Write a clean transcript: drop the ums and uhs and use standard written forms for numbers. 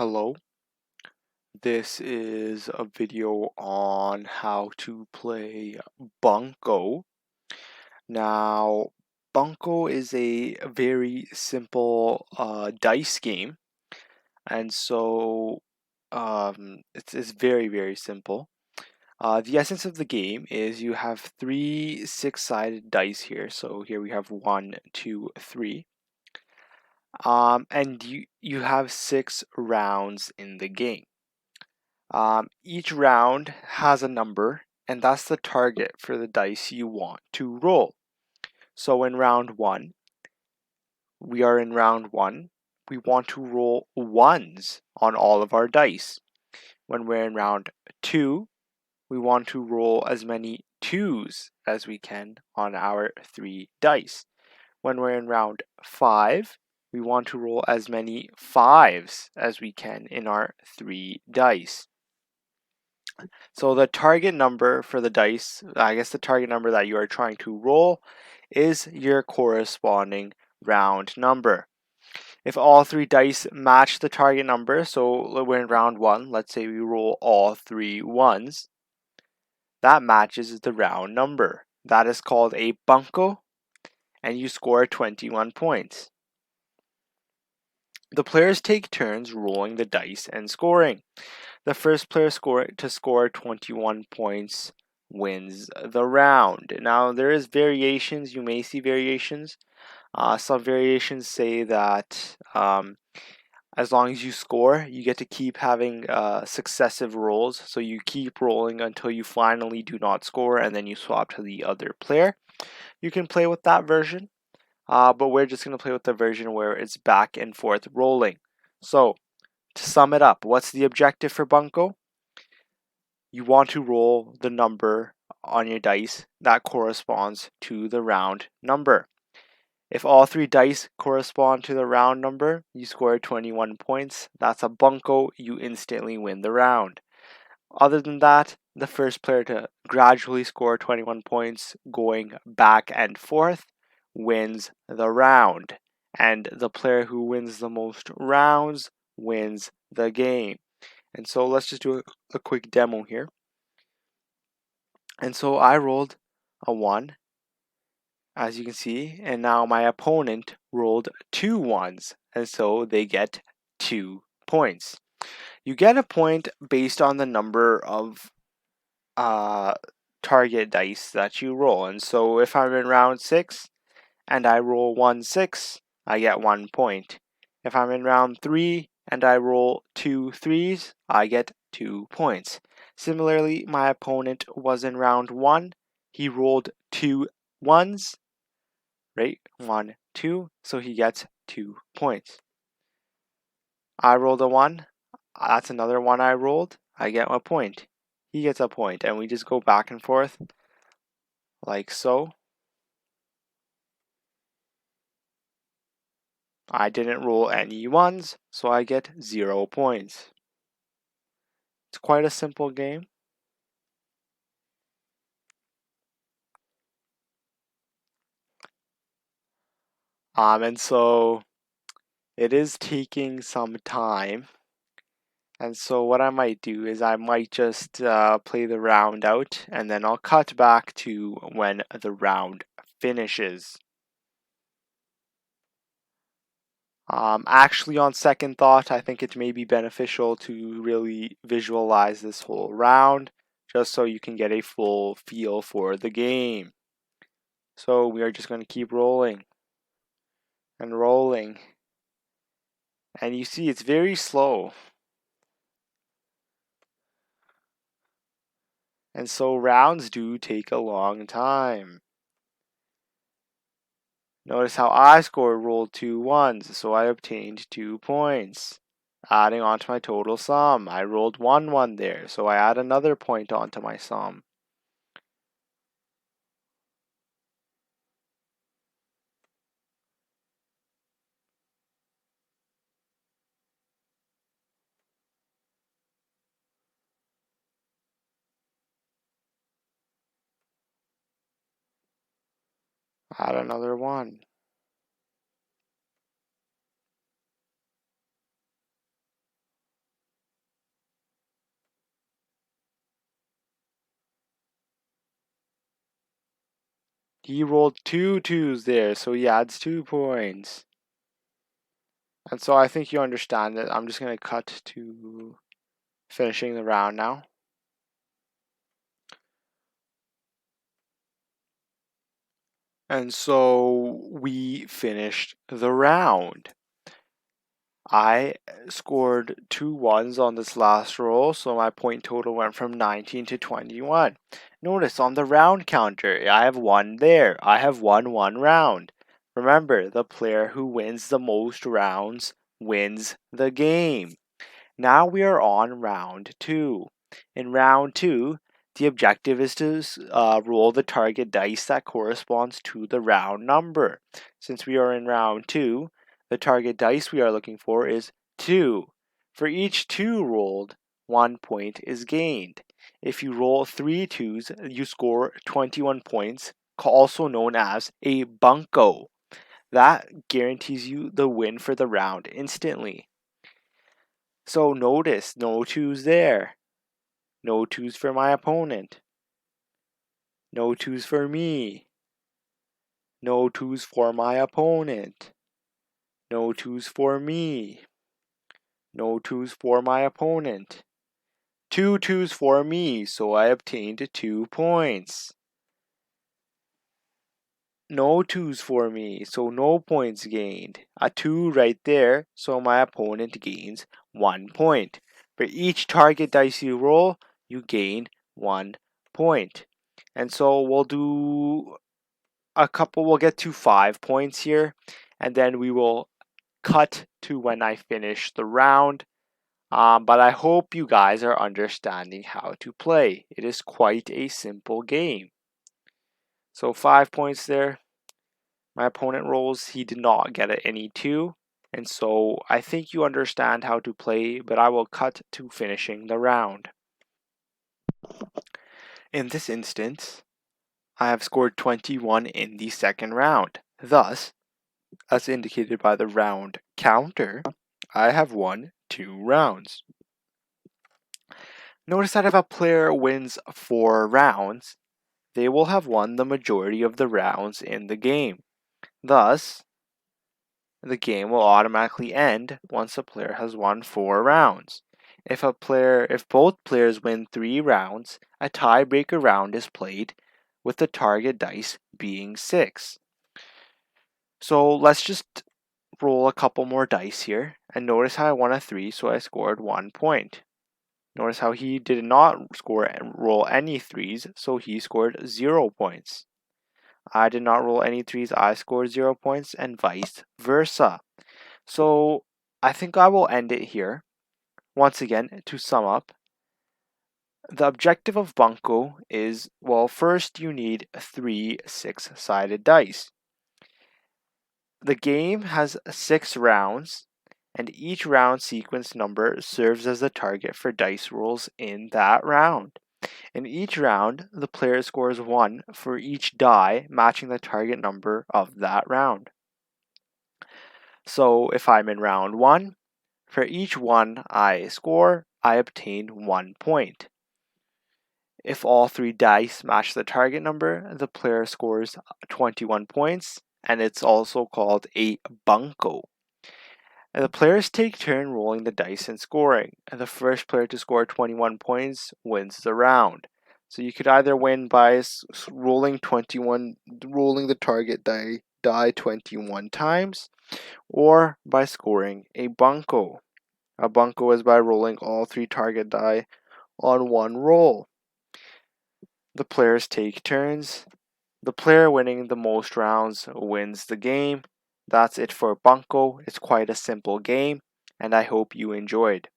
Hello, this is a video on how to play Bunco. Now, Bunco is a very simple dice game, and so it's very, very simple. The essence of the game is you have three six-sided dice here. So here we have one, two, three. And you have 6 rounds in the game. Each round has a number, and that's the target for the dice you want to roll. So in round one, we are in round one. We want to roll ones on all of our dice. When we're in round two, we want to roll as many twos as we can on our 3 dice. When we're in round five, we want to roll as many fives as we can in our 3 dice. So the target number for the dice, I guess the target number that you are trying to roll, is your corresponding round number. If all 3 dice match the target number, so we're in round one, let's say we roll all 3 ones, that matches the round number. That is called a bunco, and you score 21 points. The players take turns rolling the dice and scoring. The first player to score 21 points wins the round. Now, there is variations. You may see variations. Some variations say that as long as you score, you get to keep having successive rolls. So you keep rolling until you finally do not score, and then you swap to the other player. You can play with that version, but we're just going to play with the version where it's back and forth rolling. So, to sum it up, what's the objective for Bunco? You want to roll the number on your dice that corresponds to the round number. If all 3 dice correspond to the round number, you score 21 points. That's a bunco, you instantly win the round. Other than that, the first player to gradually score 21 points going back and forth wins the round. And the player who wins the most rounds wins the game. And so let's just do a quick demo here. And so I rolled a 1, as you can see, and now my opponent rolled 2 1s, and so they get 2 points. You get a point based on the number of target dice that you roll. And so if I'm in round 6 and I roll 1 6, I get 1 point. If I'm in round 3 and I roll 2 3s, I get 2 points. Similarly, my opponent was in round 1. He rolled 2 1s, right? 1 2, so he gets 2 points. I rolled a 1. That's another 1 I rolled. I get a point. He gets a point, and we just go back and forth like so. I didn't roll any 1s, so I get 0 points. It's quite a simple game. And so it is taking some time. And so what I might do is I might just play the round out, and then I'll cut back to when the round finishes. Actually, on second thought, I think it may be beneficial to really visualize this whole round, just so you can get a full feel for the game. So we are just going to keep rolling and rolling. And you see, it's very slow. And so rounds do take a long time. Notice how I scored rolled 2 1s, so I obtained 2 points. Adding on to my total sum, I rolled 1 1 there, so I add another point onto my sum. Add another 1. He rolled 2 2s there, so he adds 2 points. And so I think you understand that. I'm just going to cut to finishing the round now. And so we finished the round. I scored 2 1s on this last roll, so my point total went from 19 to 21. Notice on the round counter, I have 1 there. I have won 1 round. Remember, the player who wins the most rounds wins the game. Now we are on round 2. In round 2, the objective is to roll the target dice that corresponds to the round number. Since we are in round 2, the target dice we are looking for is 2. For each 2 rolled, 1 point is gained. If you roll 3 2s, you score 21 points, also known as a bunco. That guarantees you the win for the round instantly. So notice, no 2s there. No 2s for my opponent. No 2s for me. No 2s for my opponent. No 2s for me. No 2s for my opponent. 2 2s for me, so I obtained 2 points. No 2s for me, so no points gained. A 2 right there, so my opponent gains 1 point. For each target dice you roll, you gain 1 point. And so we'll do we'll get to 5 points here, and then we will cut to when I finish the round. But I hope you guys are understanding how to play. It is quite a simple game. So 5 points there. My opponent rolls, he did not get any 2. And so I think you understand how to play, but I will cut to finishing the round. In this instance, I have scored 21 in the second round. Thus, as indicated by the round counter, I have won 2 rounds. Notice that if a player wins 4 rounds, they will have won the majority of the rounds in the game. Thus, the game will automatically end once a player has won 4 rounds. If both players win 3 rounds, a tiebreaker round is played with the target dice being 6. So let's just roll a couple more dice here, and notice how I won a 3, so I scored 1 point. Notice how he did not roll any 3s, so he scored 0 points. I did not roll any 3s, I scored 0 points, and vice versa. So I think I will end it here. Once again, to sum up, the objective of Bunco is, well, first you need 3 6-sided dice. The game has 6 rounds, and each round sequence number serves as the target for dice rolls in that round. In each round, the player scores 1 for each die matching the target number of that round. So if I'm in round 1, for each 1 I score, I obtain 1 point. If all 3 dice match the target number, the player scores 21 points, and it's also called a bunco. And the players take turn rolling the dice and scoring, and the first player to score 21 points wins the round. So you could either win by rolling the target die 21 times, or by scoring a bunco. A bunco is by rolling all 3 target die on 1 roll. The players take turns. The player winning the most rounds wins the game. That's it for Bunco. It's quite a simple game, and I hope you enjoyed.